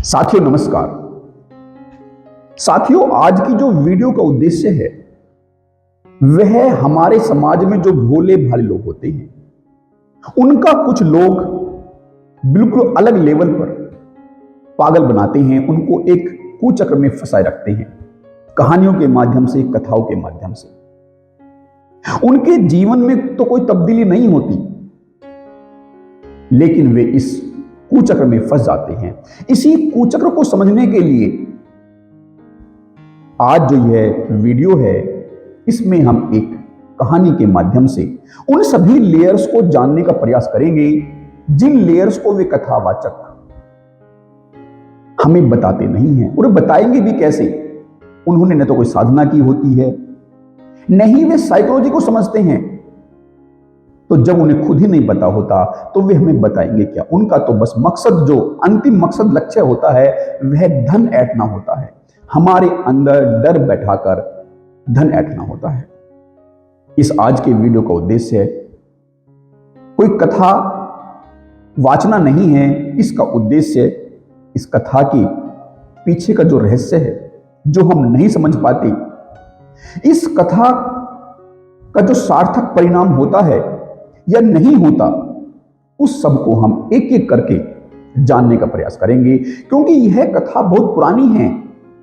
साथियों नमस्कार। साथियों, आज की जो वीडियो का उद्देश्य है वह हमारे समाज में जो भोले भाले लोग होते हैं उनका कुछ लोग बिल्कुल अलग लेवल पर पागल बनाते हैं, उनको एक कुचक्र में फंसाए रखते हैं कहानियों के माध्यम से, कथाओं के माध्यम से। उनके जीवन में तो कोई तब्दीली नहीं होती, लेकिन वे इस कुचक्र में फंस जाते हैं। इसी कुचक्र को समझने के लिए आज जो यह वीडियो है, इसमें हम एक कहानी के माध्यम से उन सभी लेयर्स को जानने का प्रयास करेंगे जिन लेयर्स को वे कथावाचक हमें बताते नहीं हैं। और बताएंगे भी कैसे? उन्होंने न तो कोई साधना की होती है, नहीं वे साइकोलॉजी को समझते हैं। तो जब उन्हें खुद ही नहीं पता होता तो वे हमें बताएंगे क्या? उनका तो बस मकसद, जो अंतिम मकसद, लक्ष्य होता है वह धन ऐंठना होता है। हमारे अंदर डर बैठाकर धन ऐंठना होता है। इस आज के वीडियो का उद्देश्य है कोई कथा वाचना नहीं है। इसका उद्देश्य इस कथा के पीछे का जो रहस्य है, जो हम नहीं समझ पाते, इस कथा का जो सार्थक परिणाम होता है या नहीं होता, उस सब को हम एक एक करके जानने का प्रयास करेंगे। क्योंकि यह कथा बहुत पुरानी है,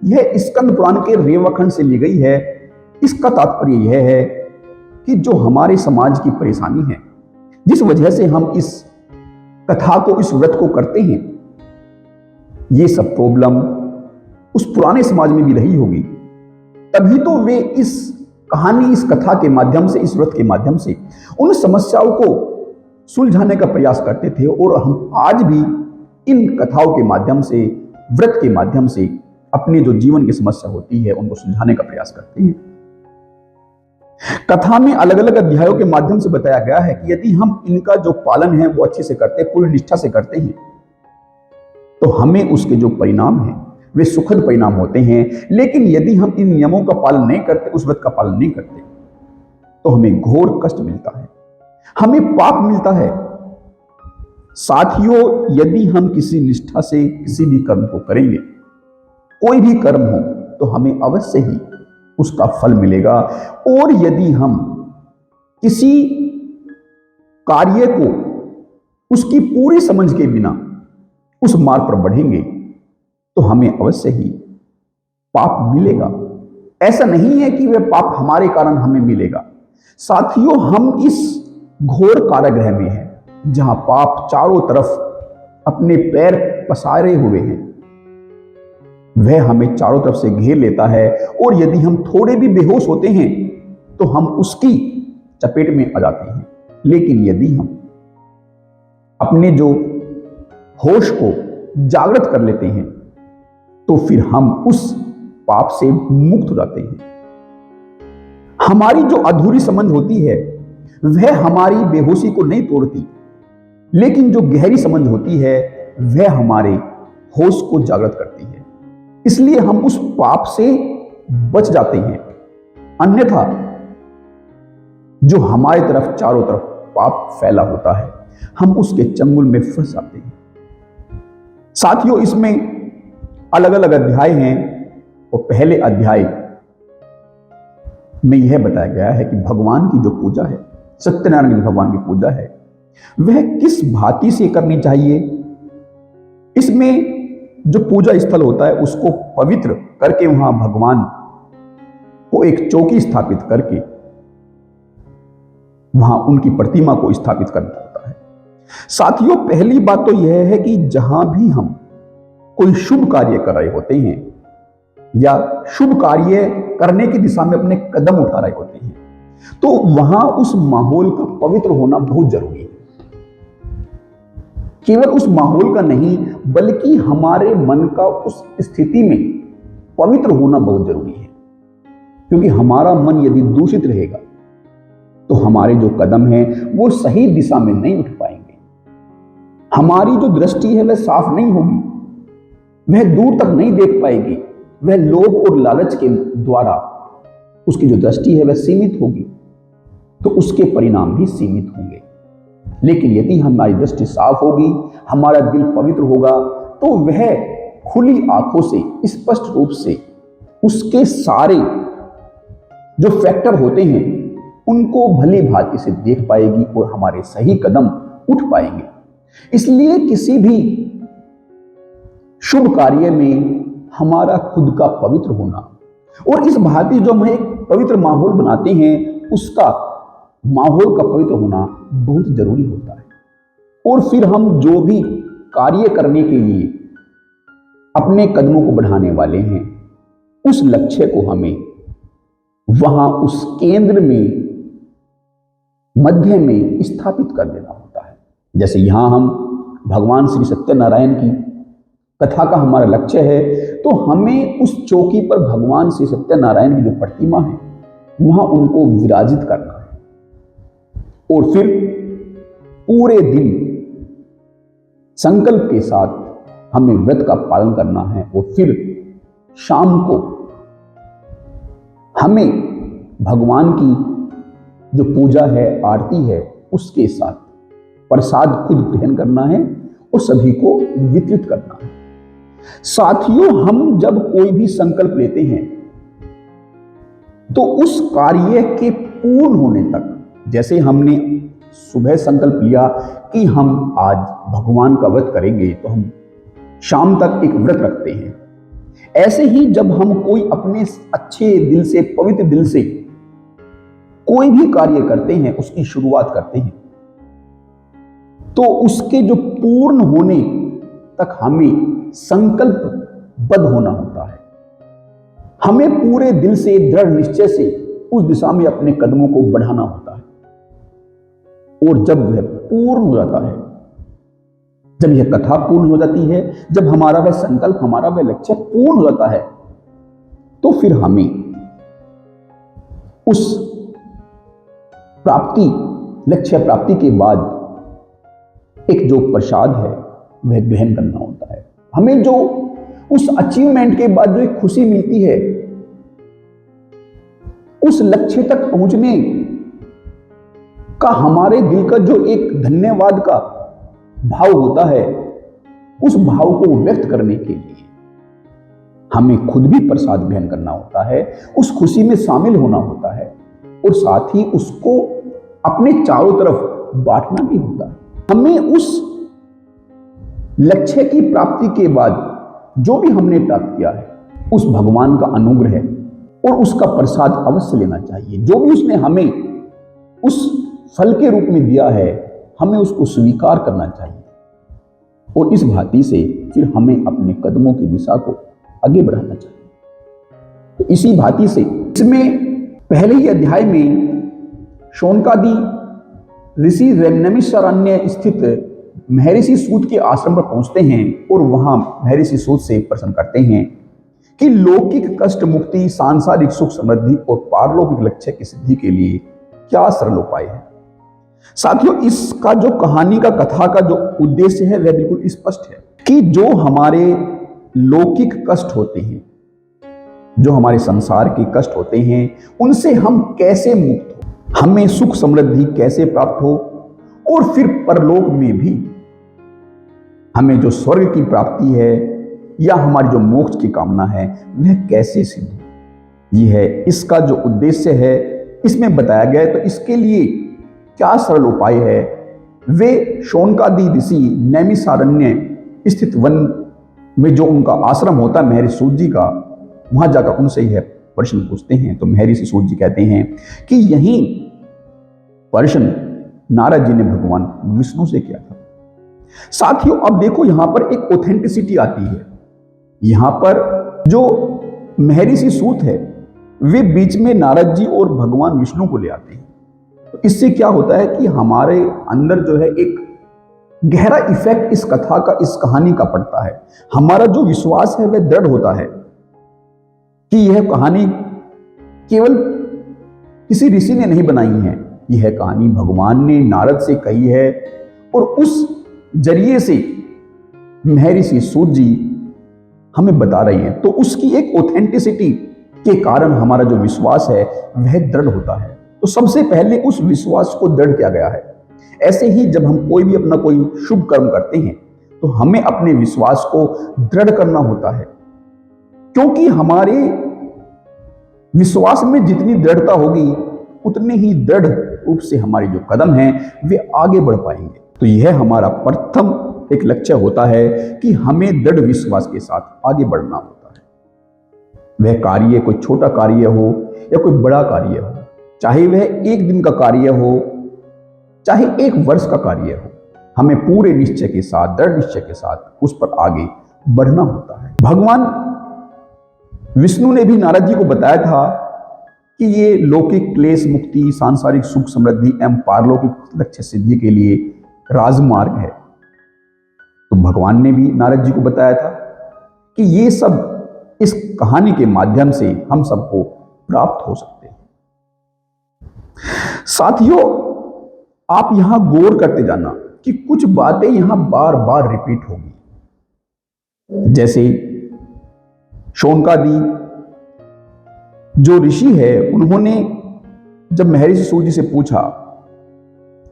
यह स्कंद पुराण के रेवाखंड से ली गई है। इसका तात्पर्य यह है कि जो हमारे समाज की परेशानी है, जिस वजह से हम इस कथा को, इस व्रत को करते हैं, ये सब प्रॉब्लम उस पुराने समाज में भी रही होगी। तभी तो वे इस कहानी, इस कथा के माध्यम से, इस व्रत के माध्यम से उन समस्याओं को सुलझाने का प्रयास करते थे। और हम आज भी इन कथाओं के माध्यम से, व्रत के माध्यम से अपने जो जीवन की समस्या होती है उनको सुलझाने का प्रयास करते हैं। कथा में अलग अलग अध्यायों के माध्यम से बताया गया है कि यदि हम इनका जो पालन है वो अच्छे से करते, पूरी निष्ठा से करते हैं, तो हमें उसके जो परिणाम है वे सुखद परिणाम होते हैं। लेकिन यदि हम इन नियमों का पालन नहीं करते, उस व्रत का पालन नहीं करते, तो हमें घोर कष्ट मिलता है, हमें पाप मिलता है। साथियों, यदि हम किसी निष्ठा से किसी भी कर्म को करेंगे, कोई भी कर्म हो, तो हमें अवश्य ही उसका फल मिलेगा। और यदि हम किसी कार्य को उसकी पूरी समझ के बिना उस मार्ग पर बढ़ेंगे, तो हमें अवश्य ही पाप मिलेगा। ऐसा नहीं है कि वह पाप हमारे कारण हमें मिलेगा। साथियों, हम इस घोर कारागृह में हैं जहां पाप चारों तरफ अपने पैर पसारे हुए हैं। वह हमें चारों तरफ से घेर लेता है और यदि हम थोड़े भी बेहोश होते हैं तो हम उसकी चपेट में आ जाते हैं। लेकिन यदि हम अपने जो होश को जागृत कर लेते हैं तो फिर हम उस पाप से मुक्त हो जाते हैं। हमारी जो अधूरी समझ होती है वह हमारी बेहोशी को नहीं तोड़ती, लेकिन जो गहरी समझ होती है वह हमारे होश को जागृत करती है। इसलिए हम उस पाप से बच जाते हैं। अन्यथा जो हमारी तरफ, चारों तरफ पाप फैला होता है, हम उसके चंगुल में फंस जाते हैं। साथियों, इसमें अलग अलग अध्याय हैं और पहले अध्याय में यह बताया गया है कि भगवान की जो पूजा है, सत्यनारायण की भगवान की पूजा है, वह किस भांति से करनी चाहिए। इसमें जो पूजा स्थल होता है उसको पवित्र करके वहां भगवान को एक चौकी स्थापित करके वहां उनकी प्रतिमा को स्थापित करना होता है। साथियों, पहली बात तो यह है कि जहां भी हम कोई शुभ कार्य कर रहे होते हैं या शुभ कार्य करने की दिशा में अपने कदम उठा रहे होते हैं, तो वहां उस माहौल का पवित्र होना बहुत जरूरी है। केवल उस माहौल का नहीं, बल्कि हमारे मन का उस स्थिति में पवित्र होना बहुत जरूरी है। क्योंकि हमारा मन यदि दूषित रहेगा तो हमारे जो कदम हैं वो सही दिशा में नहीं उठ पाएंगे। हमारी जो दृष्टि है वह साफ नहीं होगी, वह दूर तक नहीं देख पाएगी, वह लोभ और लालच के द्वारा उसकी जो दृष्टि है वह सीमित होगी, तो उसके परिणाम भी सीमित होंगे। लेकिन यदि हमारी दृष्टि साफ होगी, हमारा दिल पवित्र होगा, तो वह खुली आंखों से स्पष्ट रूप से उसके सारे जो फैक्टर होते हैं उनको भली भांति से देख पाएगी और हमारे सही कदम उठ पाएंगे। इसलिए किसी भी शुभ कार्य में हमारा खुद का पवित्र होना और इस भांति जो हम एक पवित्र माहौल बनाते हैं उसका माहौल का पवित्र होना बहुत जरूरी होता है। और फिर हम जो भी कार्य करने के लिए अपने कदमों को बढ़ाने वाले हैं उस लक्ष्य को हमें वहां उस केंद्र में मध्य में स्थापित कर देना होता है। जैसे यहां हम भगवान श्री सत्यनारायण की कथा का हमारा लक्ष्य है तो हमें उस चौकी पर भगवान श्री सत्यनारायण की जो प्रतिमा है वहां उनको विराजित करना है और फिर पूरे दिन संकल्प के साथ हमें व्रत का पालन करना है और फिर शाम को हमें भगवान की जो पूजा है आरती है उसके साथ प्रसाद खुद ग्रहण करना है और सभी को वितरित करना है। साथियों, हम जब कोई भी संकल्प लेते हैं तो उस कार्य के पूर्ण होने तक, जैसे हमने सुबह संकल्प लिया कि हम आज भगवान का व्रत करेंगे तो हम शाम तक एक व्रत रखते हैं, ऐसे ही जब हम कोई अपने अच्छे दिल से पवित्र दिल से कोई भी कार्य करते हैं उसकी शुरुआत करते हैं तो उसके जो पूर्ण होने तक हमें संकल्पबद्ध होना होता है। हमें पूरे दिल से दृढ़ निश्चय से उस दिशा में अपने कदमों को बढ़ाना होता है। और जब वह पूर्ण हो जाता है, जब यह कथा पूर्ण हो जाती है, जब हमारा वह संकल्प, हमारा वह लक्ष्य पूर्ण हो जाता है तो फिर हमें उस प्राप्ति, लक्ष्य प्राप्ति के बाद एक जो प्रसाद है वह ग्रहण करना होता है। हमें जो उस अचीवमेंट के बाद जो एक खुशी मिलती है, उस लक्ष्य तक पहुंचने का हमारे दिल का जो एक धन्यवाद का भाव होता है, उस भाव को व्यक्त करने के लिए हमें खुद भी प्रसाद ग्रहण करना होता है, उस खुशी में शामिल होना होता है और साथ ही उसको अपने चारों तरफ बांटना भी होता है। हमें उस लक्ष्य की प्राप्ति के बाद जो भी हमने प्राप्त किया है उस भगवान का अनुग्रह है और उसका प्रसाद अवश्य लेना चाहिए। जो भी उसने हमें उस फल के रूप में दिया है हमें उसको स्वीकार करना चाहिए और इस भांति से फिर हमें अपने कदमों की दिशा को आगे बढ़ाना चाहिए। तो इसी भांति से इसमें पहले ही अध्याय में शौनकादि ऋषि नैमिषारण्य स्थित महर्षि सूत के आश्रम पर पहुंचते हैं और वहां महर्षि सूत से प्रश्न करते हैं कि लौकिक कष्ट मुक्ति, सांसारिक सुख समृद्धि और पारलौकिक लक्ष्य की सिद्धि के लिए क्या सरल उपाय है। साथियों, इसका जो कहानी का कथा का जो उद्देश्य है वह बिल्कुल स्पष्ट है कि जो हमारे लौकिक कष्ट होते हैं, जो हमारे संसार के कष्ट होते हैं, उनसे हम कैसे मुक्त हो, हमें सुख समृद्धि कैसे प्राप्त हो और फिर परलोक में भी हमें जो स्वर्ग की प्राप्ति है या हमारी जो मोक्ष की कामना है वह कैसे सिद्ध हो। यह है इसका जो उद्देश्य है, इसमें बताया गया है। तो इसके लिए क्या सरल उपाय है, वे शौनकादि ऋषि नैमिषारण्य स्थित वन में जो उनका आश्रम होता है महर्षि सूत जी का, वहां जाकर उनसे यह प्रश्न पूछते हैं। तो महर्षि सूत जी कहते हैं कि यही प्रश्न नारद जी ने भगवान विष्णु से किया था। साथियों, अब देखो यहां पर एक ऑथेंटिसिटी आती है। यहां पर जो महर्षि सूत है वे बीच में नारद जी और भगवान विष्णु को ले आते हैं। तो इससे क्या होता है कि हमारे अंदर जो है एक गहरा इफेक्ट इस कथा का, इस कहानी का पड़ता है। हमारा जो विश्वास है वह दृढ़ होता है कि यह कहानी केवल किसी ऋषि ने नहीं बनाई है, यह कहानी भगवान ने नारद से कही है और उस जरिए से महर्षि सूत जी हमें बता रहे हैं। तो उसकी एक ऑथेंटिसिटी के कारण हमारा जो विश्वास है वह दृढ़ होता है। तो सबसे पहले उस विश्वास को दृढ़ किया गया है। ऐसे ही जब हम कोई भी अपना कोई शुभ कर्म करते हैं तो हमें अपने विश्वास को दृढ़ करना होता है, क्योंकि हमारे विश्वास में जितनी दृढ़ता होगी उतने ही दृढ़ रूप से हमारे जो कदम हैं वे आगे बढ़ पाएंगे। तो यह हमारा प्रथम एक लक्ष्य होता है कि हमें दृढ़ विश्वास के साथ आगे बढ़ना होता है। वह कार्य कोई छोटा कार्य हो या कोई बड़ा कार्य हो, चाहे वह एक दिन का कार्य हो चाहे एक वर्ष का कार्य हो, हमें पूरे निश्चय के साथ, दृढ़ निश्चय के साथ उस पर आगे बढ़ना होता है। भगवान विष्णु ने भी नारद जी को बताया था कि ये लौकिक क्लेश मुक्ति, सांसारिक सुख समृद्धि एवं पारलौकिक लक्ष्य सिद्धि के लिए राजमार्ग है। तो भगवान ने भी नारद जी को बताया था कि ये सब इस कहानी के माध्यम से हम सबको प्राप्त हो सकते हैं। साथियों, आप यहां गौर करते जाना कि कुछ बातें यहां बार बार रिपीट होगी। जैसे शौनकादि जो ऋषि है, उन्होंने जब महर्षि सूत जी से पूछा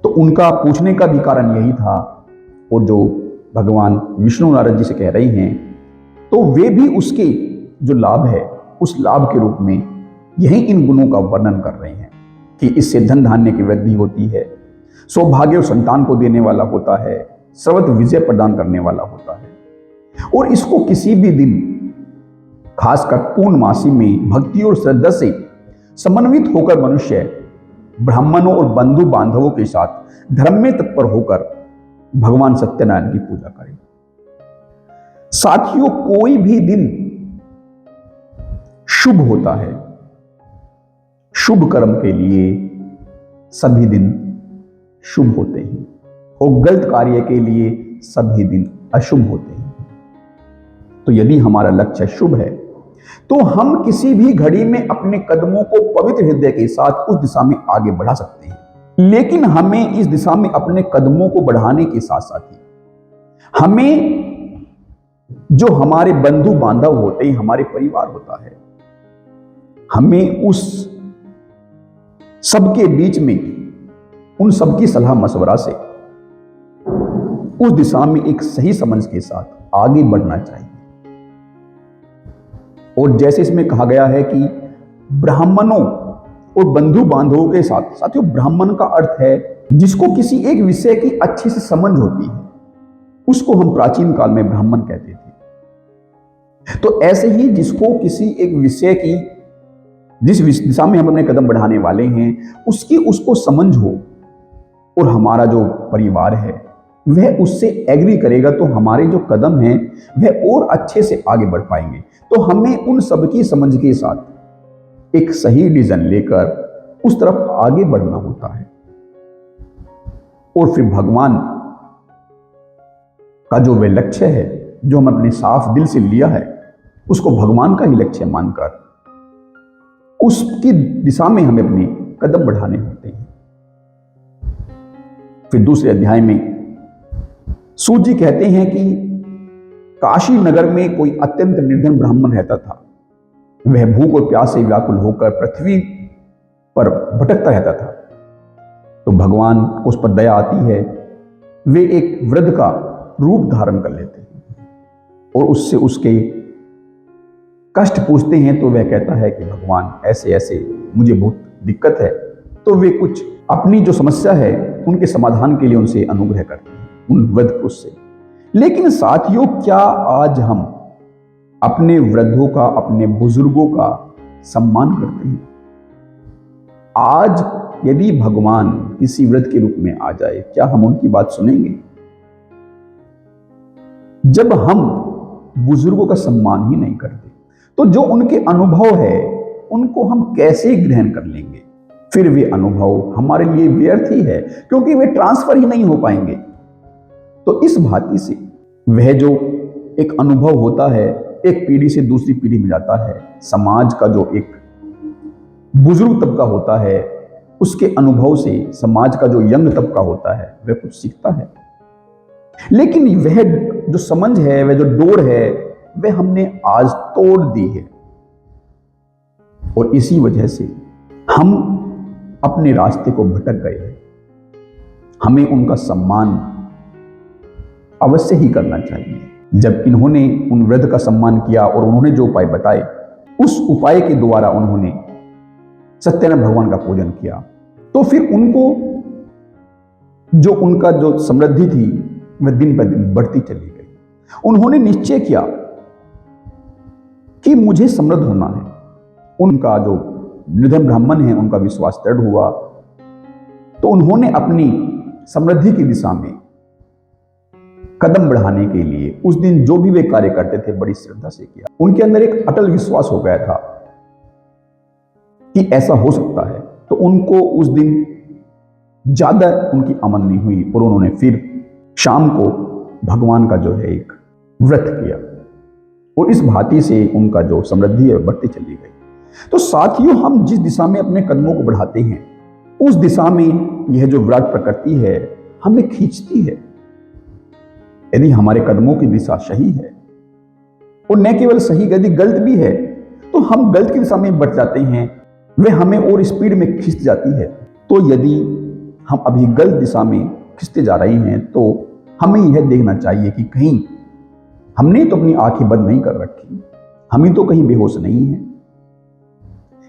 तो उनका पूछने का भी कारण यही था, और जो भगवान विष्णु नारद जी से कह रही हैं तो वे भी उसके जो लाभ है उस लाभ के रूप में यही इन गुणों का वर्णन कर रहे हैं कि इससे धन धान्य की वृद्धि होती है, सौभाग्य और संतान को देने वाला होता है, सर्वत्र विजय प्रदान करने वाला होता है, और इसको किसी भी दिन खासकर पूर्णमासी में भक्ति और श्रद्धा से समन्वित होकर मनुष्य ब्राह्मणों और बंधु बांधवों के साथ धर्म में तत्पर होकर भगवान सत्यनारायण की पूजा करें। साथियों, कोई भी दिन शुभ होता है। शुभ कर्म के लिए सभी दिन शुभ होते हैं और गलत कार्य के लिए सभी दिन अशुभ होते हैं। तो यदि हमारा लक्ष्य शुभ है तो हम किसी भी घड़ी में अपने कदमों को पवित्र हृदय के साथ उस दिशा में आगे बढ़ा सकते हैं। लेकिन हमें इस दिशा में अपने कदमों को बढ़ाने के साथ साथ ही हमें जो हमारे बंधु बांधव होते हैं, हमारे परिवार होता है, हमें उस सबके बीच में उन सबकी सलाह मशवरा से उस दिशा में एक सही समझ के साथ आगे बढ़ना चाहिए। और जैसे इसमें कहा गया है कि ब्राह्मणों और बंधु बांधवों के साथ, साथियों ब्राह्मण का अर्थ है जिसको किसी एक विषय की अच्छी से समझ होती है, उसको हम प्राचीन काल में ब्राह्मण कहते थे। तो ऐसे ही जिसको किसी एक विषय की, जिस दिशा में हम अपने कदम बढ़ाने वाले हैं उसकी उसको समझ हो और हमारा जो परिवार है वह उससे एग्री करेगा, तो हमारे जो कदम हैं वह और अच्छे से आगे बढ़ पाएंगे। तो हमें उन सबकी समझ के साथ एक सही डिसीजन लेकर उस तरफ आगे बढ़ना होता है। और फिर भगवान का जो वह लक्ष्य है जो हम अपने साफ दिल से लिया है, उसको भगवान का ही लक्ष्य मानकर उसकी दिशा में हमें अपने कदम बढ़ाने होते हैं। फिर दूसरे अध्याय में सूत जी कहते हैं कि काशी नगर में कोई अत्यंत निर्धन ब्राह्मण रहता था। वह भूख और प्यास से व्याकुल होकर पृथ्वी पर भटकता रहता था। तो भगवान को उस पर दया आती है, वे एक वृद्ध का रूप धारण कर लेते हैं और उससे उसके कष्ट पूछते हैं। तो वह कहता है कि भगवान ऐसे ऐसे मुझे बहुत दिक्कत है। तो वे कुछ अपनी जो समस्या है उनके समाधान के लिए उनसे अनुग्रह करते हैं, उन वृद्ध पुरुष से। लेकिन साथियों, क्या आज हम अपने वृद्धों का, अपने बुजुर्गों का सम्मान करते हैं? आज यदि भगवान किसी वृद्ध के रूप में आ जाए, क्या हम उनकी बात सुनेंगे? जब हम बुजुर्गों का सम्मान ही नहीं करते तो जो उनके अनुभव है उनको हम कैसे ग्रहण कर लेंगे? फिर वे अनुभव हमारे लिए व्यर्थ ही है, क्योंकि वे ट्रांसफर ही नहीं हो पाएंगे। तो इस भांति से वह जो एक अनुभव होता है एक पीढ़ी से दूसरी पीढ़ी में जाता है। समाज का जो एक बुजुर्ग तबका होता है उसके अनुभव से समाज का जो यंग तबका होता है वह कुछ सीखता है। लेकिन वह जो समझ है, वह जो डोर है, वह हमने आज तोड़ दी है और इसी वजह से हम अपने रास्ते को भटक गए हैं। हमें उनका सम्मान अवश्य ही करना चाहिए। जब इन्होंने उन वृद्ध का सम्मान किया और उन्होंने जो उपाय बताए, उस उपाय के द्वारा उन्होंने सत्यनारायण भगवान का पूजन किया, तो फिर उनको जो उनका जो समृद्धि थी वह दिन पर दिन बढ़ती चली गई। उन्होंने निश्चय किया कि मुझे समृद्ध होना है। उनका जो निर्धन ब्राह्मण है उनका विश्वास दृढ़ हुआ, तो उन्होंने अपनी समृद्धि की दिशा में कदम बढ़ाने के लिए उस दिन जो भी वे कार्य करते थे बड़ी श्रद्धा से किया। उनके अंदर एक अटल विश्वास हो गया था कि ऐसा हो सकता है, तो उनको उस दिन ज्यादा उनकी आमदनी हुई और उन्होंने फिर शाम को भगवान का जो है एक व्रत किया और इस भांति से उनका जो समृद्धि है बढ़ती चली गई। तो साथियों, हम जिस दिशा में अपने कदमों को बढ़ाते हैं उस दिशा में यह जो विराट प्रकृति है हमें खींचती है। यदि हमारे कदमों की दिशा सही है और न केवल सही, यदि गलत भी है तो हम गलत की दिशा में बढ़ जाते हैं, वह हमें और स्पीड में खींच जाती है। तो यदि हम अभी गलत दिशा में खींचते जा रहे हैं तो हमें यह देखना चाहिए कि कहीं हमने तो अपनी आंखें बंद नहीं कर रखी, हमें तो कहीं बेहोश नहीं है,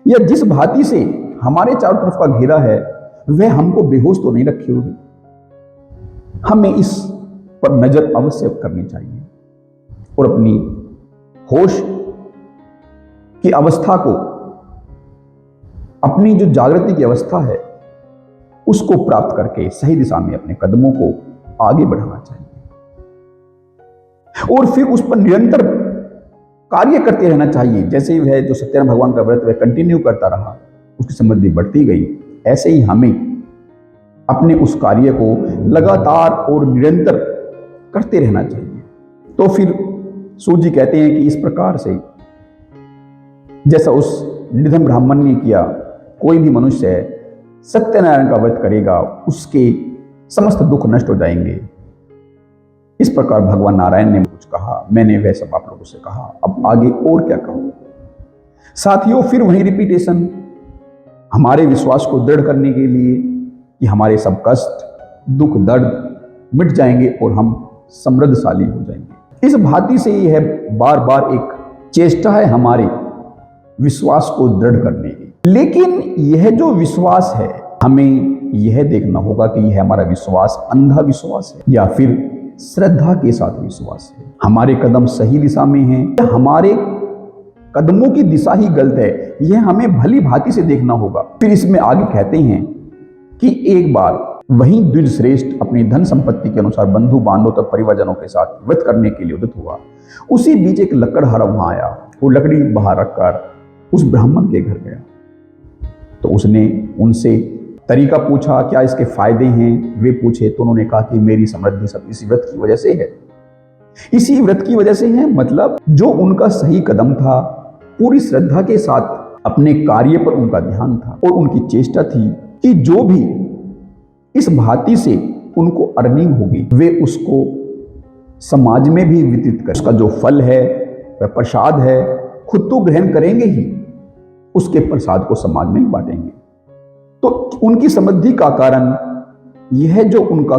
या जिस भांति से हमारे चारों तरफ का घेरा है वह हमको बेहोश तो नहीं रखे हुए। हमें इस पर नजर अवश्य करनी चाहिए और अपनी होश की अवस्था को, अपनी जो जागृति की अवस्था है उसको प्राप्त करके सही दिशा में अपने कदमों को आगे बढ़ाना चाहिए और फिर उस पर निरंतर कार्य करते रहना चाहिए। जैसे वह जो सत्यनारायण भगवान का व्रत वह कंटिन्यू करता रहा, उसकी समृद्धि बढ़ती गई, ऐसे ही हमें अपने उस कार्य को लगातार और निरंतर करते रहना चाहिए। तो फिर सूत जी कहते हैं कि इस प्रकार से जैसा उस निधन ब्राह्मण ने किया, कोई भी मनुष्य सत्यनारायण का व्रत करेगा उसके समस्त दुख नष्ट हो जाएंगे। इस प्रकार भगवान नारायण ने कुछ कहा, मैंने वह सब आप लोगों से कहा, अब आगे और क्या कहूं। साथियों, फिर वही रिपीटेशन हमारे विश्वास को दृढ़ करने के लिए कि हमारे सब कष्ट, दुख, दर्द मिट जाएंगे और हम समृद्धशाली हो जाएंगे। इस भांति से यह बार बार एक चेष्टा है हमारे विश्वास को दृढ़ करने की। लेकिन यह जो विश्वास है हमें यह देखना होगा कि यह हमारा विश्वास अंधा विश्वास है या फिर श्रद्धा के साथ विश्वास है। हमारे कदम सही दिशा में हैं या हमारे कदमों की दिशा ही गलत है, यह हमें भली भांति से देखना होगा। फिर इसमें आगे कहते हैं कि एक बार वहीं द्विज श्रेष्ठ अपनी धन संपत्ति के अनुसार बंधु बांधव तथा परिवारजनों के साथ व्रत करने के लिए उदित हुआ। उसी बीच एक लकड़हारा वहां आया, वो लकड़ी बाहर रखकर उस ब्राह्मण के घर गया। तो उसने उनसे तरीका पूछा, क्या इसके फायदे हैं वे पूछे, तो उन्होंने कहा कि मेरी समृद्धि सब इसी व्रत की वजह से है, इसी व्रत की वजह से है। मतलब जो उनका सही कदम था, पूरी श्रद्धा के साथ अपने कार्य पर उनका ध्यान था और उनकी चेष्टा थी कि जो भी इस भांति से उनको अर्निंग होगी वे उसको समाज में भी वितरित करें। उसका जो फल है वह प्रसाद है, खुद तो ग्रहण करेंगे ही, उसके प्रसाद को समाज में बांटेंगे। तो उनकी समृद्धि का कारण यह जो उनका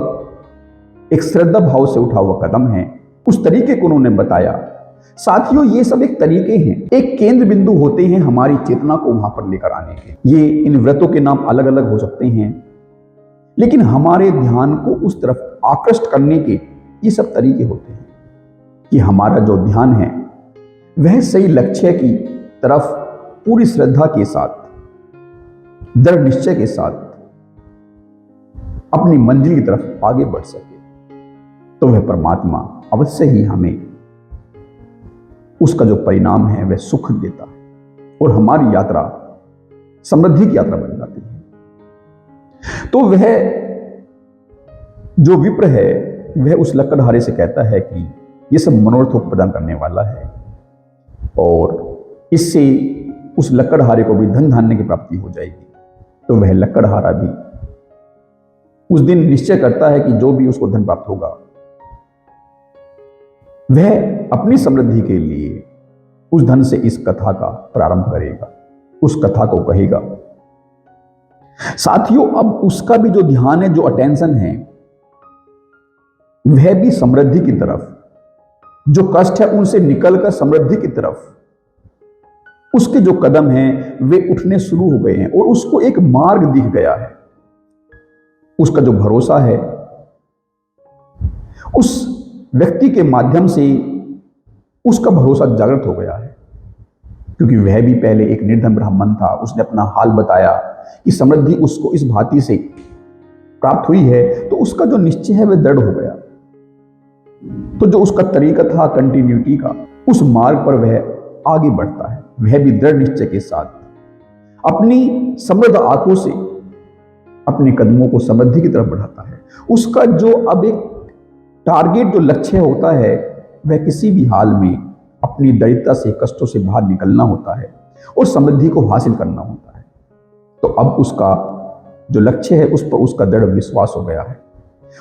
एक श्रद्धा भाव से उठा हुआ कदम है, उस तरीके को उन्होंने बताया। साथियों, ये सब एक तरीके हैं, एक केंद्र बिंदु होते हैं हमारी चेतना को वहां पर लेकर आने के। ये इन व्रतों के नाम अलग अलग हो सकते हैं, लेकिन हमारे ध्यान को उस तरफ आकृष्ट करने के ये सब तरीके होते हैं कि हमारा जो ध्यान है वह सही लक्ष्य की तरफ पूरी श्रद्धा के साथ, दृढ़ निश्चय के साथ अपनी मंजिल की तरफ आगे बढ़ सके, तो वह परमात्मा अवश्य ही हमें उसका जो परिणाम है वह सुख देता है और हमारी यात्रा समृद्धि की यात्रा बन जाती है। तो वह जो विप्र है वह उस लकड़हारे से कहता है कि यह सब मनोरथों को प्रदान करने वाला है और इससे उस लकड़हारे को भी धन धान्य की प्राप्ति हो जाएगी। तो वह लकड़हारा भी उस दिन निश्चय करता है कि जो भी उसको धन प्राप्त होगा वह अपनी समृद्धि के लिए उस धन से इस कथा का प्रारंभ करेगा, उस कथा को कहेगा। साथियों, अब उसका भी जो ध्यान है, जो अटेंशन है, वह भी समृद्धि की तरफ, जो कष्ट है उनसे निकलकर समृद्धि की तरफ उसके जो कदम हैं वे उठने शुरू हो गए हैं और उसको एक मार्ग दिख गया है। उसका जो भरोसा है उस व्यक्ति के माध्यम से उसका भरोसा जागृत हो गया है, क्योंकि वह भी पहले एक निर्धन ब्राह्मण था। उसने अपना हाल बताया कि समृद्धि उसको इस भांति से प्राप्त हुई है, तो उसका जो निश्चय है वह दृढ़ हो गया। तो जो उसका तरीका था कंटिन्यूटी का, उस मार्ग पर वह आगे बढ़ता है। वह भी दृढ़ निश्चय के साथ अपनी समृद्ध आंखों से अपने कदमों को समृद्धि की तरफ बढ़ाता है। उसका जो अब एक टारगेट, जो लक्ष्य होता है, वह किसी भी हाल में अपनी दरिद्रता से, कष्टों से बाहर निकलना होता है और समृद्धि को हासिल करना होता है। तो अब उसका जो लक्ष्य है उस पर उसका दृढ़ विश्वास हो गया है।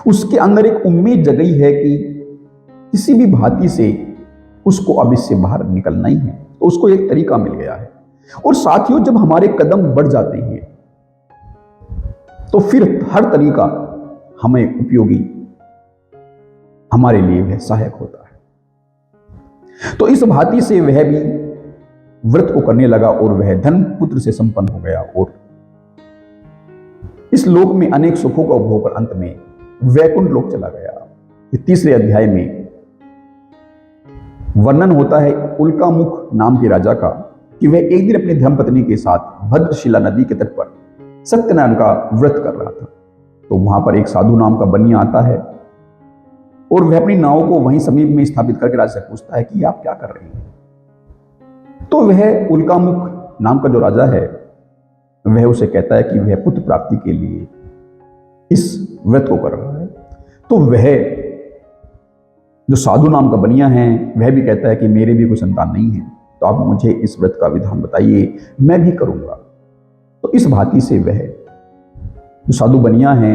उसके अंदर एक उम्मीद जगी है कि किसी भी भांति से उसको अब इससे बाहर निकलना ही है। तो उसको एक तरीका मिल गया है। और साथियों, जब हमारे कदम बढ़ जाते हैं तो फिर हर तरीका हमें उपयोगी, हमारे लिए वह सहायक होता है। तो इस भांति से वह भी व्रत को करने लगा और वह धन पुत्र से संपन्न हो गया और इस लोक में अनेक सुखों का उपभोग कर अंत में वैकुंठ लोक चला गया। तीसरे अध्याय में वर्णन होता है उल्कामुख नाम के राजा का कि वह एक दिन अपनी धर्मपत्नी के साथ भद्रशिला नदी के तट पर सत्यनारायण का व्रत कर रहा था। तो वहां पर एक साधु नाम का बनिया आता है और वह अपनी नाव को वहीं समीप में स्थापित करके राजा से पूछता है कि आप क्या कर रहे हैं। तो वह उल्कामुख नाम का जो राजा है वह उसे कहता है कि वह पुत्र प्राप्ति के लिए इस व्रत को कर रहा है। तो वह जो साधु नाम का बनिया है वह भी कहता है कि मेरे भी कोई संतान नहीं है, तो आप मुझे इस व्रत का विधान बताइए, मैं भी करूंगा। तो इस भांति से वह जो साधु बनिया है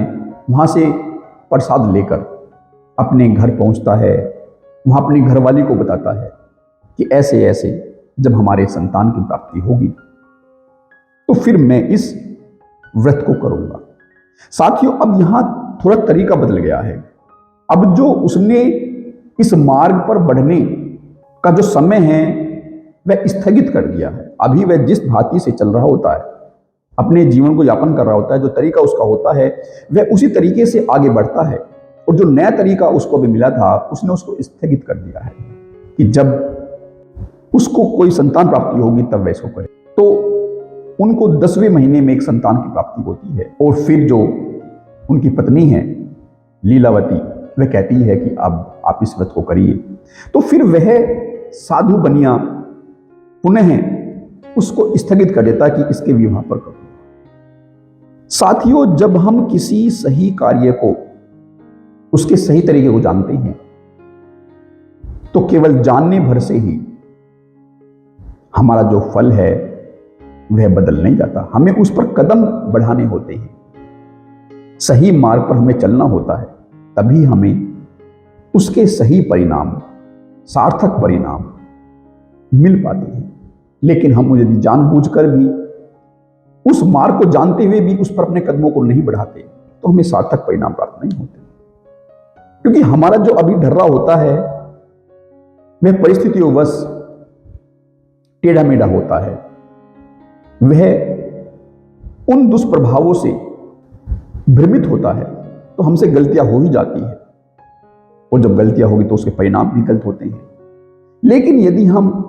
वहां से प्रसाद लेकर अपने घर पहुंचता है। वहां अपनी घरवाली को बताता है कि ऐसे ऐसे जब हमारे संतान की प्राप्ति होगी तो फिर मैं इस व्रत को करूंगा। साथियों, अब यहां थोड़ा तरीका बदल गया है। अब जो उसने इस मार्ग पर बढ़ने का जो समय है वह स्थगित कर दिया है। अभी वह जिस भांति से चल रहा होता है, अपने जीवन को यापन कर रहा होता है, जो तरीका उसका होता है वह उसी तरीके से आगे बढ़ता है। और जो नया तरीका उसको भी मिला था उसने उसको स्थगित कर दिया है कि जब उसको कोई संतान प्राप्ति होगी तब वह इसको करे। तो उनको 10वें महीने में एक संतान की प्राप्ति होती है और फिर जो उनकी पत्नी है लीलावती वह कहती है कि अब आप इस व्रत को करिए। तो फिर वह साधु बनिया पुनः उसको स्थगित कर देता कि इसके विवाह पर करो। साथियों, जब हम किसी सही कार्य को, उसके सही तरीके को जानते हैं तो केवल जानने भर से ही हमारा जो फल है वह बदल नहीं जाता। हमें उस पर कदम बढ़ाने होते हैं, सही मार्ग पर हमें चलना होता है, तभी हमें उसके सही परिणाम, सार्थक परिणाम मिल पाते हैं। लेकिन हम यदि जानबूझकर भी उस मार्ग को जानते हुए भी उस पर अपने कदमों को नहीं बढ़ाते तो हमें सार्थक परिणाम प्राप्त नहीं होते, क्योंकि हमारा जो अभी ढर्रा होता है वह परिस्थितियोंवश टेढ़ा मेढ़ा होता है। वह उन दुष्प्रभावों से भ्रमित होता है, तो हमसे गलतियां हो ही जाती है और जब गलतियां होगी तो उसके परिणाम भी गलत होते हैं। लेकिन यदि हम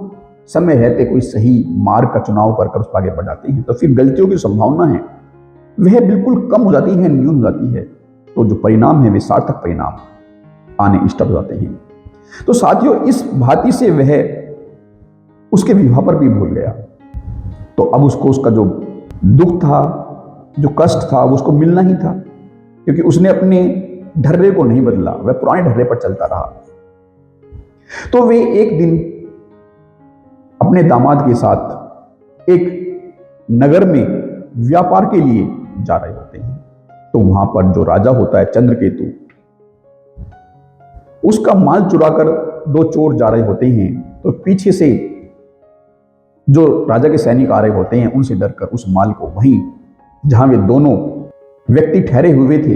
समय रहते कोई सही मार्ग का चुनाव कर उस पर आगे बढ़ जाते हैं तो फिर गलतियों की संभावना है वह बिल्कुल कम हो जाती है, न्यून हो जाती है। तो जो परिणाम है वे सार्थक परिणाम आने स्टार्ट हो जाते हैं। तो साथियों, इस भांति से वह उसके विवाह पर भी भूल गया। तो अब उसको उसका जो दुख था, जो कष्ट था, वो उसको मिलना ही था, क्योंकि उसने अपने ढर्रे को नहीं बदला, वह पुराने ढर्रे पर चलता रहा। तो वे एक दिन अपने दामाद के साथ एक नगर में व्यापार के लिए जा रहे होते हैं। तो वहां पर जो राजा होता है चंद्रकेतु, उसका माल चुराकर दो चोर जा रहे होते हैं। तो पीछे से जो राजा के सैनिक आ रहे होते हैं उनसे डरकर उस माल को वहीं जहां वे दोनों व्यक्ति ठहरे हुए थे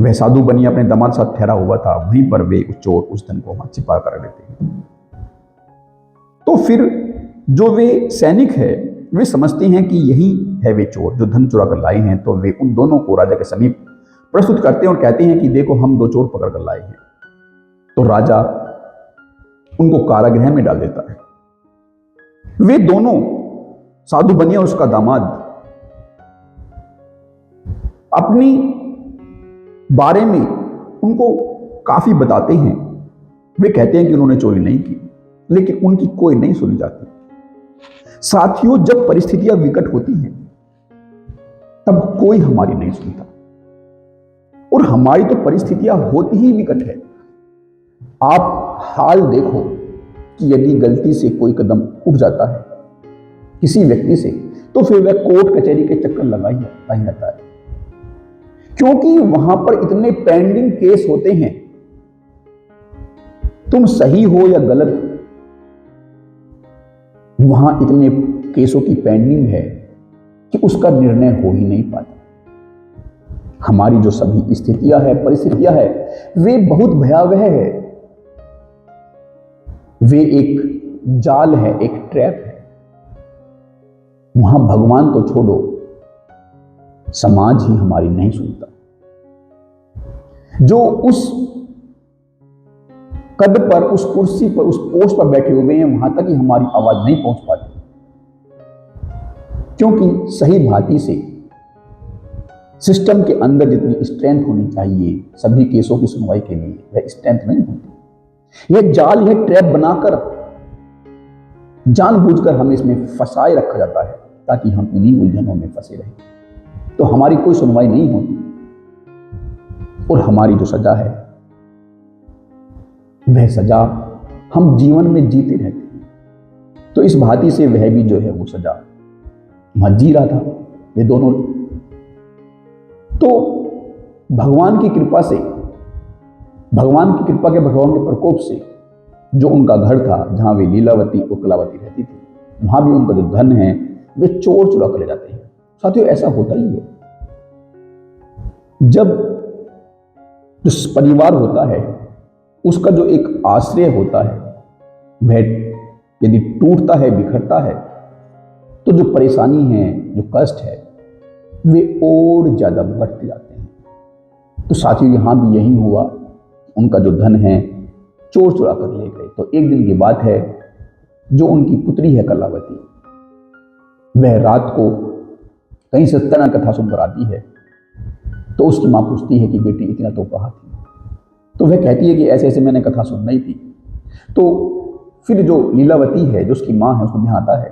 वह साधु बनी अपने दामाद साथ ठहरा हुआ था, वहीं पर वे चोर उस धन को वहां छिपा कर लेते हैं। तो फिर जो वे सैनिक है वे समझते हैं कि यही है वे चोर जो धन चुरा कर लाए हैं। तो वे उन दोनों को राजा के समीप प्रस्तुत करते हैं और कहते हैं कि देखो हम 2 चोर पकड़ कर लाए हैं। तो राजा उनको कारागृह में डाल देता है। वे दोनों साधु बनिया और उसका दामाद अपनी बारे में उनको काफी बताते हैं। वे कहते हैं कि उन्होंने चोरी नहीं की, लेकिन उनकी कोई नहीं सुनी जाती। साथियों, जब परिस्थितियां विकट होती हैं तब कोई हमारी नहीं सुनता, और हमारी तो परिस्थितियां होती ही विकट है। आप हाल देखो कि यदि गलती से कोई कदम उठ जाता है किसी व्यक्ति से, तो फिर वह कोर्ट कचहरी के चक्कर लगा ही रहता है, क्योंकि वहां पर इतने पेंडिंग केस होते हैं। तुम सही हो या गलत, वहां इतने केसों की पेंडिंग है कि उसका निर्णय हो ही नहीं पाता। हमारी जो सभी स्थितियां है, परिस्थितियां है, वे बहुत भयावह है। वे एक जाल है, एक ट्रैप है। वहां भगवान तो छोड़ो, समाज ही हमारी नहीं सुनता। जो उस कद पर, उस कुर्सी पर, उस पोस्ट पर बैठे हुए हैं, वहां तक ही हमारी आवाज नहीं पहुंच पाती, क्योंकि सही भांति से सिस्टम के अंदर जितनी स्ट्रेंथ होनी चाहिए सभी केसों की सुनवाई के लिए, वह स्ट्रेंथ नहीं होती। यह जाल, यह ट्रैप बनाकर जानबूझकर हमें इसमें फंसाए रखा जाता है ताकि हम इन्हीं उलझनों में फंसे रहें। तो हमारी कोई सुनवाई नहीं होती, और हमारी जो सजा है वह सजा हम जीवन में जीते रहते हैं। तो इस भांति से वह भी जो है वो सजा वहां जी रहा था, ये दोनों। तो भगवान की कृपा से, भगवान की कृपा के, भगवान के प्रकोप से जो उनका घर था जहां वे लीलावती और कलावती रहती थी, वहां भी उनका जो धन है वे चोर चुरा कर ले जाते हैं। साथियों, ऐसा होता ही है। जब जो परिवार होता है उसका जो एक आश्रय होता है वह यदि टूटता है, बिखरता है, तो जो परेशानी है, जो कष्ट है, वे और ज्यादा बढ़ते जाते हैं। तो साथियों, यहां भी यही हुआ। उनका जो धन है चोर चुरा कर ले गए। तो एक दिन की बात है, जो उनकी पुत्री है कलावती, वह रात को कहीं से तना कथा सुनकर आती है। तो उसकी मां पूछती है कि बेटी इतना तो कहा थी। तो वह कहती है कि ऐसे ऐसे मैंने कथा सुनना ही थी। तो फिर जो लीलावती है, जो उसकी मां है, उसको ध्यान आता है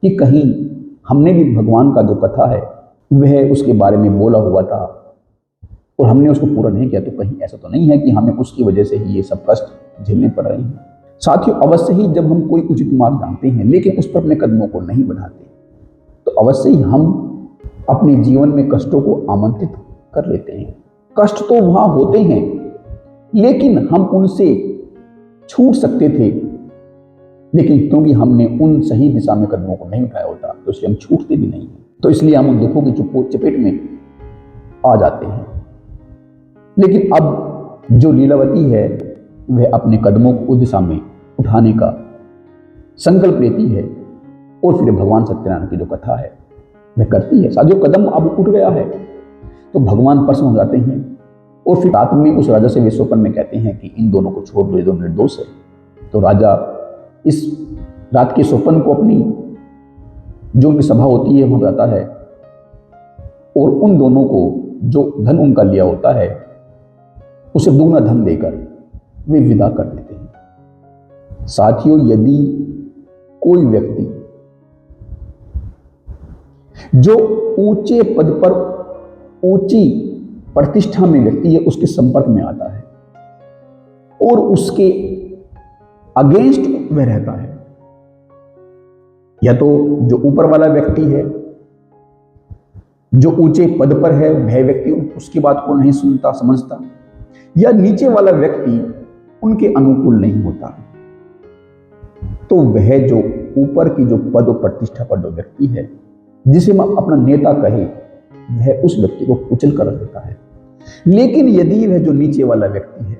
कि कहीं हमने भी भगवान का जो कथा है वह उसके बारे में बोला हुआ था और हमने उसको पूरा नहीं किया। तो कहीं ऐसा तो नहीं है कि हमें उसकी वजह से ही ये सब कष्ट झेलने पड़ रहे हैं। साथियों, अवश्य ही जब हम कोई उचित मार्ग जानते हैं लेकिन उस पर अपने कदमों को नहीं बढ़ाते, तो अवश्य ही हम अपने जीवन में कष्टों को आमंत्रित कर लेते हैं। कष्ट तो वहां होते हैं, लेकिन हम उनसे छूट सकते थे, लेकिन क्योंकि हमने उन सही दिशा में कदमों को नहीं उठाया होता, तो इसलिए हम छूटते भी नहीं हैं। तो इसलिए हम उन दुखों की चपेट में आ जाते हैं। लेकिन अब जो लीलावती है वह अपने कदमों को उस दिशा में उठाने का संकल्प लेती है और फिर भगवान सत्यनारायण की जो कथा है वह करती है। साथियों, कदम अब उठ गया है तो भगवान प्रसन्न हो जाते हैं और फिर रात में उस राजा से वे स्वप्न में कहते हैं कि इन दोनों को छोड़ दो, ये दोनों निर्दोष है। तो राजा इस रात के स्वप्न को अपनी जो उनकी सभा होती है वहां बताता है और उन दोनों को जो धन उनका लिया होता है उसे दुगना धन देकर वे विदा कर देते हैं। साथियों, यदि कोई व्यक्ति जो ऊंचे पद पर, ऊंची प्रतिष्ठा में व्यक्ति है, उसके संपर्क में आता है और उसके अगेंस्ट वह रहता है, या तो जो ऊपर वाला व्यक्ति है, जो ऊंचे पद पर है, वह व्यक्ति उसकी बात को नहीं सुनता, समझता, या नीचे वाला व्यक्ति उनके अनुकूल नहीं होता, तो वह जो ऊपर की जो पद और प्रतिष्ठा पर जो व्यक्ति है, जिसे हम अपना नेता कहे, वह उस व्यक्ति को कुचल कर रख देता है। लेकिन यदि वह जो नीचे वाला व्यक्ति है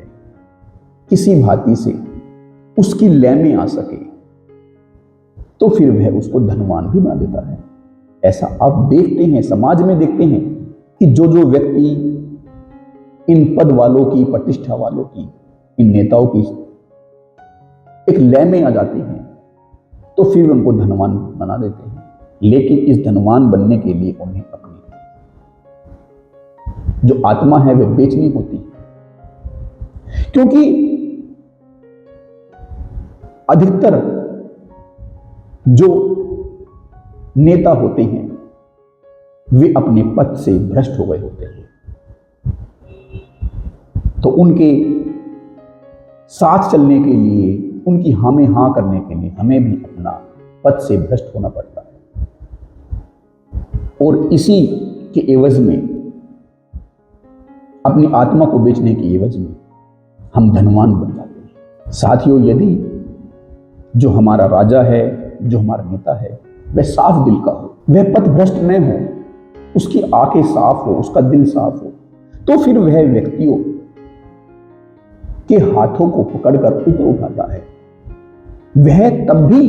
किसी भांति से उसकी लय में आ सके तो फिर वह उसको धनवान भी बना देता है। ऐसा आप देखते हैं, समाज में देखते हैं कि जो जो व्यक्ति इन पद वालों की, प्रतिष्ठा वालों की, इन नेताओं की एक लय में आ जाते हैं तो फिर उनको धनवान बना देते हैं। लेकिन इस धनवान बनने के लिए उन्हें अपनी जो आत्मा है वह बेचनी होती है, क्योंकि अधिकतर जो नेता होते हैं वे अपने पद से भ्रष्ट हो गए होते हैं, तो उनके साथ चलने के लिए, उनकी हाँ में हाँ करने के लिए हमें भी अपना पद से भ्रष्ट होना पड़ता है। और इसी के एवज में, अपनी आत्मा को बेचने के एवज में हम धनवान बन जाते हैं। साथियों, यदि जो हमारा राजा है, जो हमारा नेता है, वह साफ दिल का हो, वह पथ भ्रष्ट न हो, उसकी आंखें साफ हो, उसका दिल साफ हो, तो फिर वह व्यक्तियों के हाथों को पकड़कर ऊपर उठाता है। वह तब भी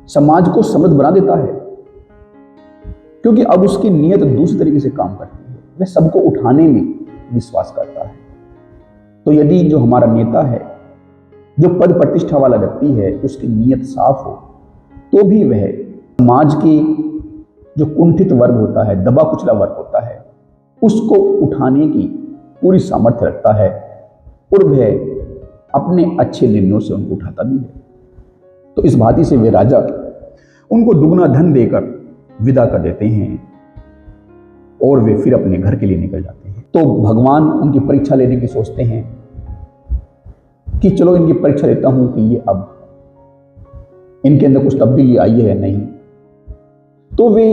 समाज को समृद्ध बना देता है, क्योंकि अब उसकी नीयत दूसरी तरीके से काम करती है। वह सबको उठाने में विश्वास करता है। तो यदि जो हमारा नेता है, जो पद प्रतिष्ठा वाला व्यक्ति है, उसकी नीयत साफ हो, तो भी वह समाज के जो कुंठित वर्ग होता है, दबा कुचला वर्ग होता है, उसको उठाने की पूरी सामर्थ्य रखता है और वह अपने अच्छे निर्णयों से उनको उठाता भी है। तो इस भांति से वे राजा उनको दुगना धन देकर विदा कर देते हैं और वे फिर अपने घर के लिए निकल जाते हैं। तो भगवान उनकी परीक्षा लेने की सोचते हैं कि चलो इनकी परीक्षा लेता हूं कि ये अब इनके अंदर कुछ तब्दीली आई है या नहीं। तो वे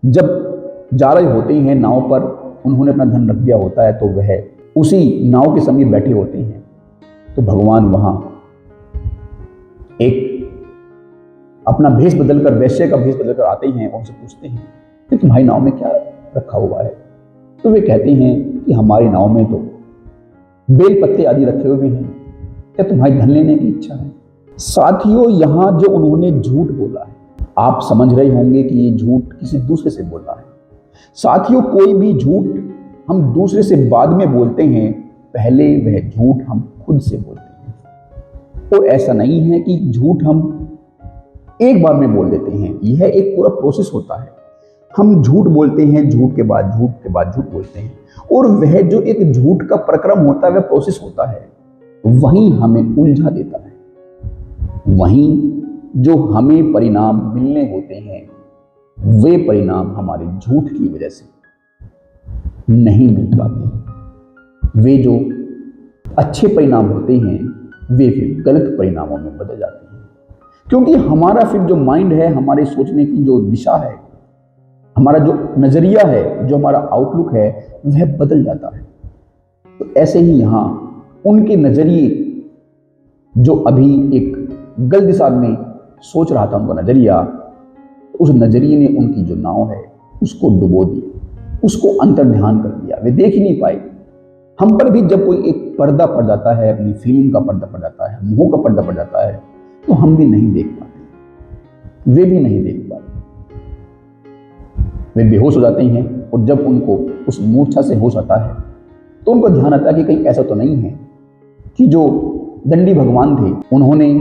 जब जा रहे होते हैं नाव पर, उन्होंने अपना धन रख दिया होता है, तो वह उसी नाव के समीप बैठे होते हैं। तो भगवान वहां एक अपना भेष बदलकर, वैश्य का भेष बदलकर आते हैं और उनसे पूछते हैं कि तुम्हारी नाव में क्या रखा हुआ है। तो वे कहते हैं कि हमारी नाव में तो बेल पत्ते आदि रखे हुए हैं, क्या तुम्हारी धन लेने की इच्छा है? साथियों, यहां जो उन्होंने झूठ बोला है, आप समझ रहे होंगे कि ये झूठ किसी दूसरे से बोला है। साथियों, कोई भी झूठ हम दूसरे से बाद में बोलते हैं, पहले वह झूठ हम खुद से बोलते हैं। और ऐसा नहीं है कि झूठ हम एक बार में बोल देते हैं, यह एक पूरा प्रोसेस होता है। हम झूठ बोलते हैं, झूठ के बाद झूठ के बाद झूठ बोलते हैं, और वह जो एक झूठ का प्रक्रम होता है, वह प्रोसेस होता है, वहीं हमें उलझा देता है। वहीं जो हमें परिणाम मिलने होते हैं, वे परिणाम हमारे झूठ की वजह से नहीं मिल पाते। वे जो अच्छे परिणाम होते हैं, वे फिर गलत परिणामों में बदल जाते हैं, क्योंकि हमारा फिर जो माइंड है, हमारे सोचने की जो दिशा है, हमारा जो नजरिया है, जो हमारा आउटलुक है, वह बदल जाता है। तो ऐसे ही यहां उनके नजरिए, जो अभी एक गलत दिशा में सोच रहा था उनका नजरिया, उस नजरिए ने उनकी जो नाव है उसको डुबो दिया, उसको अंतर्ध्यान कर दिया। वे देख ही नहीं पाए। हम पर भी जब कोई एक पर्दा पड़ जाता है, अपनी फीलिंग का पर्दा पड़ जाता है, मोह का पर्दा पड़ जाता है, तो हम भी नहीं देख पाते, वे भी नहीं देख पाते। वे बेहोश हो जाते हैं, और जब उनको उस मूर्छा से होश आता है तो उनको ध्यान आता है कि कहीं ऐसा तो नहीं है कि जो दंडी भगवान थे उन्होंने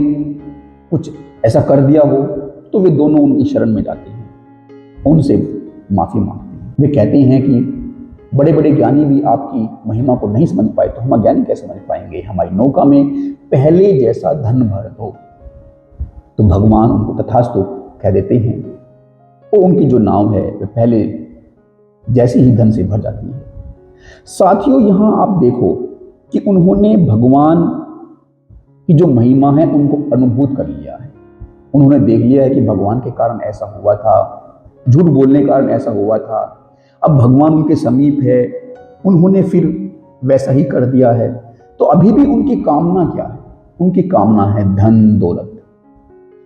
कुछ ऐसा कर दिया हो। तो वे दोनों उनकी शरण में जाते हैं, उनसे माफी मांगते हैं। वे कहते हैं कि बड़े बड़े ज्ञानी भी आपकी महिमा को नहीं समझ पाए, तो हम अज्ञानी कैसे समझ पाएंगे? हमारी नौका में पहले जैसा धन भर दो। तो भगवान उनको तथास्तु कह देते हैं, और उनकी जो नाव है वह पहले जैसे ही धन से भर जाती है। साथियों, यहां आप देखो कि उन्होंने भगवान की जो महिमा है उनको अनुभूत कर लिया है। उन्होंने देख लिया है कि भगवान के कारण ऐसा हुआ था, झूठ बोलने के कारण ऐसा हुआ था। अब भगवान उनके समीप है, उन्होंने फिर वैसा ही कर दिया है। तो अभी भी उनकी कामना क्या है? उनकी कामना है धन दौलत।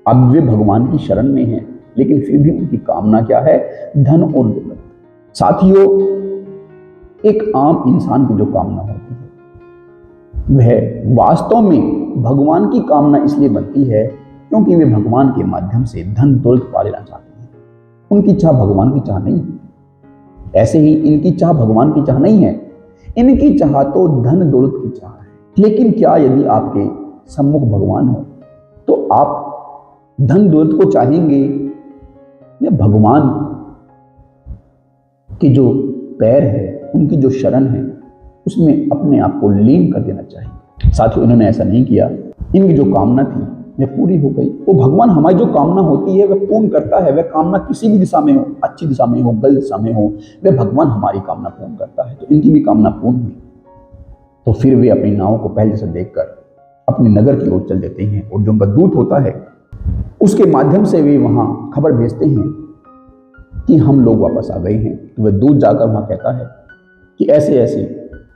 अब वे भगवान की शरण में हैं, लेकिन फिर भी उनकी कामना क्या है? धन और दौलत। साथियों, एक आम इंसान की जो कामना होती है वह वास्तव में भगवान की कामना इसलिए बनती है क्योंकि वे भगवान के माध्यम से धन दौलत पा लेना चाहते हैं। उनकी चाह भगवान की चाह नहीं है। ऐसे ही इनकी चाह भगवान की चाह नहीं है, इनकी चाह तो धन दौलत की चाह है। लेकिन क्या यदि आपके सम्मुख भगवान हो तो आप धन दौलत को चाहेंगे या भगवान के जो पैर है, उनकी जो शरण है, उसमें अपने आप को लीन कर देना चाहिए? साथियों, इन्होंने ऐसा नहीं किया। इनकी जो कामना थी वह पूरी हो गई। वो भगवान हमारी जो कामना होती है वह पूर्ण करता है। वह कामना किसी भी दिशा में हो, अच्छी दिशा में हो, गलत दिशा में हो, वह भगवान हमारी कामना पूर्ण करता है। तो इनकी भी कामना पूर्ण हुई। तो फिर वे अपनी नाव को पहले से देखकर अपने नगर की ओर चल देते हैं और जो उनका दूत होता है उसके माध्यम से वे वहां खबर भेजते हैं कि हम लोग वापस आ गए हैं। तो वह दूत जाकर वहां कहता है कि ऐसे ऐसे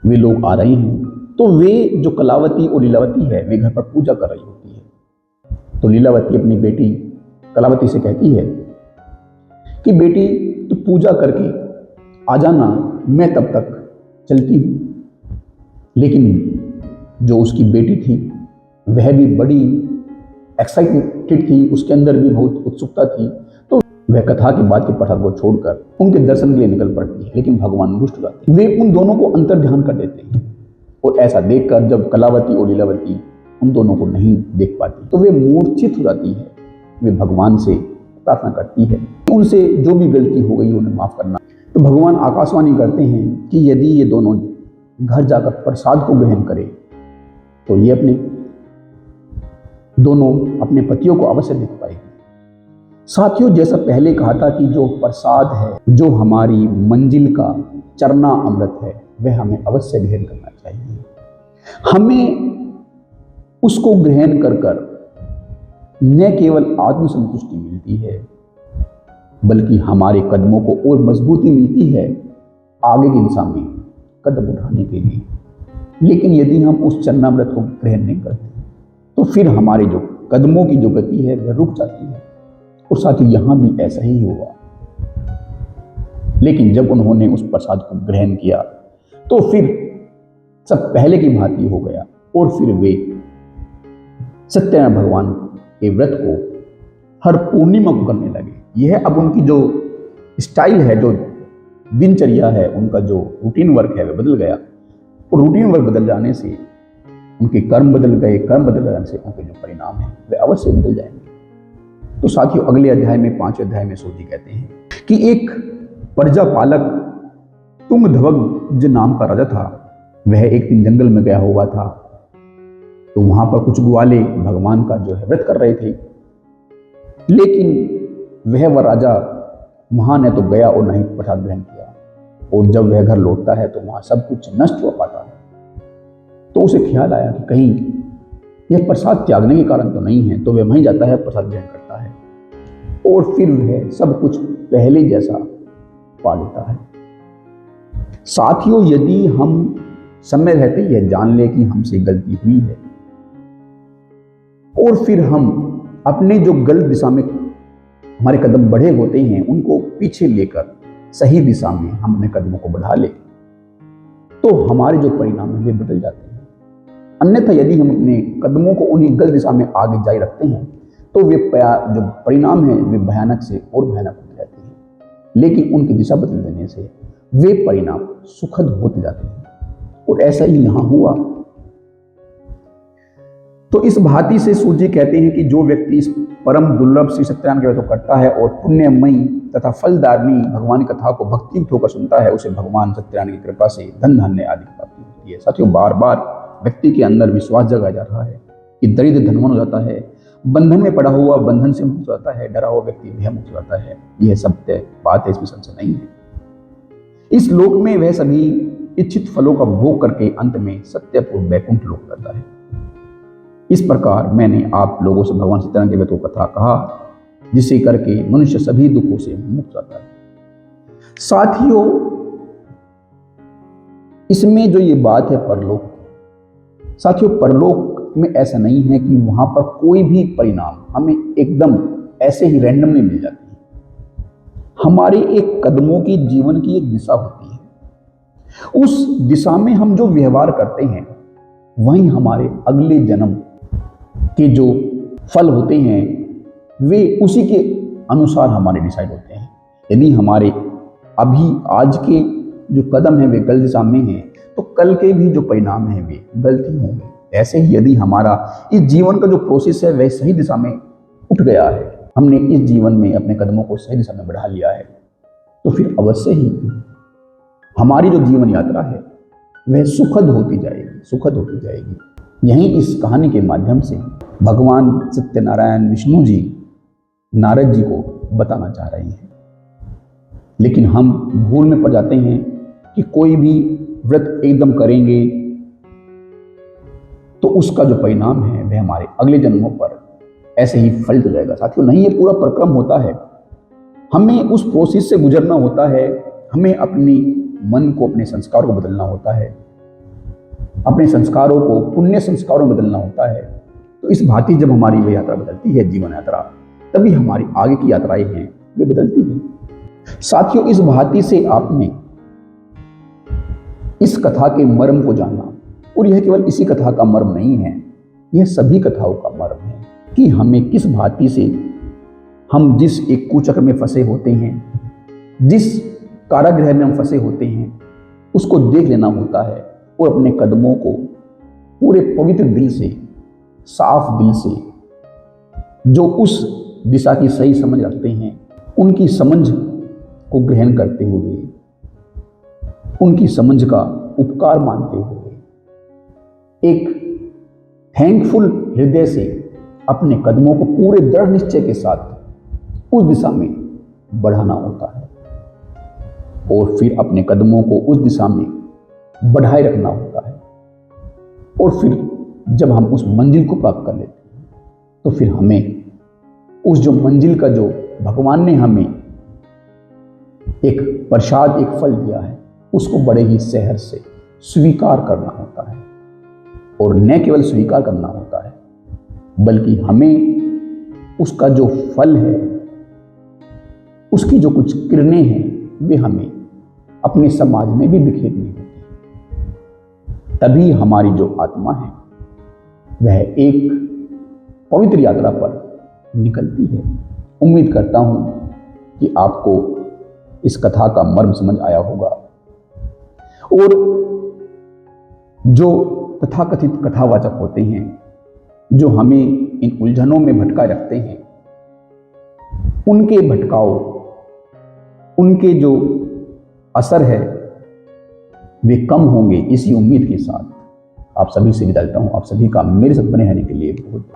वे लोग आ रहे हैं। तो वे जो कलावती और लीलावती है वे घर पर पूजा कर रही होती है। तो लीलावती अपनी बेटी कलावती से कहती है कि बेटी तू पूजा करके आ जाना, मैं तब तक चलती हूँ। लेकिन जो उसकी बेटी थी वह भी बड़ी एक्साइटेड थी, उसके अंदर भी बहुत उत्सुकता थी। तो वह कथा के बाद के प्रसाद को छोड़कर उनके दर्शन के लिए निकल पड़ती है। लेकिन भगवान रुष्ट हो जाते हैं। वे उन दोनों को अंतर ध्यान कर देते हैं और ऐसा देखकर जब कलावती और लीलावती उन दोनों को नहीं देख पाती तो वे मूर्छित हो जाती है। वे भगवान से प्रार्थना करती है उनसे जो भी गलती हो गई उन्हें माफ करना। तो भगवान आकाशवाणी करते हैं कि यदि ये दोनों घर जाकर प्रसाद को ग्रहण करें तो ये दोनों अपने पतियों को अवश्य देख पाएगी। साथियों, जैसा पहले कहा था कि जो प्रसाद है, जो हमारी मंजिल का चरना अमृत है, वह हमें अवश्य ग्रहण करना चाहिए। हमें उसको ग्रहण कर न केवल आत्मसंतुष्टि मिलती है बल्कि हमारे कदमों को और मजबूती मिलती है आगे की दिशा में कदम उठाने के लिए। लेकिन यदि हम उस चरणामृत को ग्रहण नहीं करते तो फिर हमारे जो कदमों की जो गति है वह रुक जाती है। और साथ ही यहां भी ऐसा ही हुआ। लेकिन जब उन्होंने उस प्रसाद को ग्रहण किया तो फिर सब पहले की भांति हो गया और फिर वे सत्यनारायण भगवान के व्रत को हर पूर्णिमा को करने लगे। यह अब उनकी जो स्टाइल है, जो दिनचर्या है, उनका जो रूटीन वर्क है वह बदल गया। और रूटीन वर्क बदल जाने से उनके कर्म बदल गए। कर्म बदल जाने से उनके जो परिणाम है वे अवश्य बदल जाएंगे। तो साथियों, अगले अध्याय में 5वें अध्याय में सूत जी कहते हैं कि एक प्रजापालक तुंगध्वज नाम का राजा था। वह एक दिन जंगल में गया हुआ था। तो वहां पर कुछ ग्वाले भगवान का जो है व्रत कर रहे थे। लेकिन वह राजा वहां न तो गया और न ही प्रसाद ग्रहण किया। और जब वह घर लौटता है तो वहां सब कुछ नष्ट हो पाता है। तो उसे ख्याल आया कि कहीं यह प्रसाद त्यागने के कारण तो नहीं है। तो वह वहीं जाता है, प्रसाद ग्रहण करता है और फिर वह सब कुछ पहले जैसा पा लेता है। साथियों, यदि हम समय रहते यह जान ले कि हमसे गलती हुई है और फिर हम अपने जो गलत दिशा में हमारे कदम बढ़े होते हैं उनको पीछे लेकर सही दिशा में हम अपने कदमों को बढ़ा ले तो हमारे जो परिणाम है वे बदल जाते हैं। अन्यथा यदि हम अपने कदमों को उन्हीं गलत दिशा में आगे जारी रखते हैं तो वे जो परिणाम है वे भयानक से और भयानक होते जाते हैं। लेकिन उनकी दिशा बदल देने से वे परिणाम सुखद होते जाते हैं। और ऐसा ही यहां हुआ। तो इस भांति से सूत जी कहते हैं कि जो व्यक्ति इस परम दुर्लभ श्री सत्यनारायण के व्रत को करता है और पुण्यमयी तथा फलदारिणी भगवान की कथा को भक्ति होकर सुनता है, उसे भगवान सत्यनारायण की कृपा से धन धान्य आदि की प्राप्ति होती है। साथियों, बार बार व्यक्ति के अंदर विश्वास जगाया जा रहा है कि दरिद्र धनवान हो जाता है, बंधन में पड़ा हुआ बंधन से मुक्त हो जाता है, डरा हुआ व्यक्ति भय मुक्त हो जाता है। यह सत्य बात है, इसमें संशय नहीं है। इस लोक में वह सभी इच्छित फलों का भोग करके अंत में सत्यपूर्ण वैकुंठ लोक करता है। इस प्रकार मैंने आप लोगों से भगवान सत्यनारायण के व्रत को कथा कहा, जिसे करके मनुष्य सभी दुखों से मुक्त होता है। साथियों, इसमें जो ये बात है परलोक, साथियों परलोक में ऐसा नहीं है कि वहां पर कोई भी परिणाम हमें एकदम ऐसे ही रैंडमली मिल जाती है। हमारे एक कदमों की जीवन की एक दिशा होती है। उस दिशा में हम जो व्यवहार करते हैं वहीं हमारे अगले जन्म के जो फल होते हैं वे उसी के अनुसार हमारे डिसाइड होते हैं। यदि हमारे अभी आज के जो कदम हैं वे गलत दिशा में हैं तो कल के भी जो परिणाम हैं वे गलत ही होंगे। ऐसे ही यदि हमारा इस जीवन का जो प्रोसेस है वह सही दिशा में उठ गया है, हमने इस जीवन में अपने कदमों को सही दिशा में बढ़ा लिया है, तो फिर अवश्य ही हमारी जो जीवन यात्रा है वह सुखद होती जाएगी, सुखद होती जाएगी। यहीं इस कहानी के माध्यम से भगवान सत्यनारायण विष्णु जी नारद जी को बताना चाह रहे हैं। लेकिन हम भूल में पड़ जाते हैं कि कोई भी व्रत एकदम करेंगे तो उसका जो परिणाम है वह हमारे अगले जन्मों पर ऐसे ही फलित हो जाएगा। साथियों, नहीं, ये पूरा प्रक्रम होता है, हमें उस प्रोसेस से गुजरना होता है, हमें अपनी मन को, अपने संस्कारों को बदलना होता है, अपने संस्कारों को पुण्य संस्कारों में बदलना होता है। तो इस भांति जब हमारी वह यात्रा बदलती है, जीवन यात्रा, तभी हमारी आगे की यात्राएं हैं वे बदलती हैं। साथियों, इस भांति से आपने इस कथा के मर्म को जाना, और यह केवल इसी कथा का मर्म नहीं है, यह सभी कथाओं का मर्म है कि हमें किस भांति से हम जिस एक कुचक्र में फंसे होते हैं, जिस कारागृह में हम फंसे होते हैं, उसको देख लेना होता है और अपने कदमों को पूरे पवित्र दिल से, साफ दिल से, जो उस दिशा की सही समझ रखते हैं, उनकी समझ को ग्रहण करते हुए, उनकी समझ का उपकार मानते हुए, एक थैंकफुल हृदय से अपने कदमों को पूरे दृढ़ निश्चय के साथ उस दिशा में बढ़ाना होता है और फिर अपने कदमों को उस दिशा में बढ़ाए रखना होता है। और फिर जब हम उस मंजिल को प्राप्त कर लेते हैं तो फिर हमें उस जो मंजिल का जो भगवान ने हमें एक प्रसाद, एक फल दिया है, उसको बड़े ही सहर्ष से स्वीकार करना होता है। और न केवल स्वीकार करना होता है बल्कि हमें उसका जो फल है, उसकी जो कुछ किरणें हैं, वे हमें अपने समाज में भी बिखेरनी होती है। तभी हमारी जो आत्मा है वह एक पवित्र यात्रा पर निकलती है। उम्मीद करता हूं कि आपको इस कथा का मर्म समझ आया होगा और जो तथाकथित कथावाचक होते हैं, जो हमें इन उलझनों में भटकाए रखते हैं, उनके भटकाव, उनके जो असर है वे कम होंगे, इसी उम्मीद के साथ आप सभी से विदा लेता हूं। आप सभी का मेरे साथ बने रहने के लिए बहुत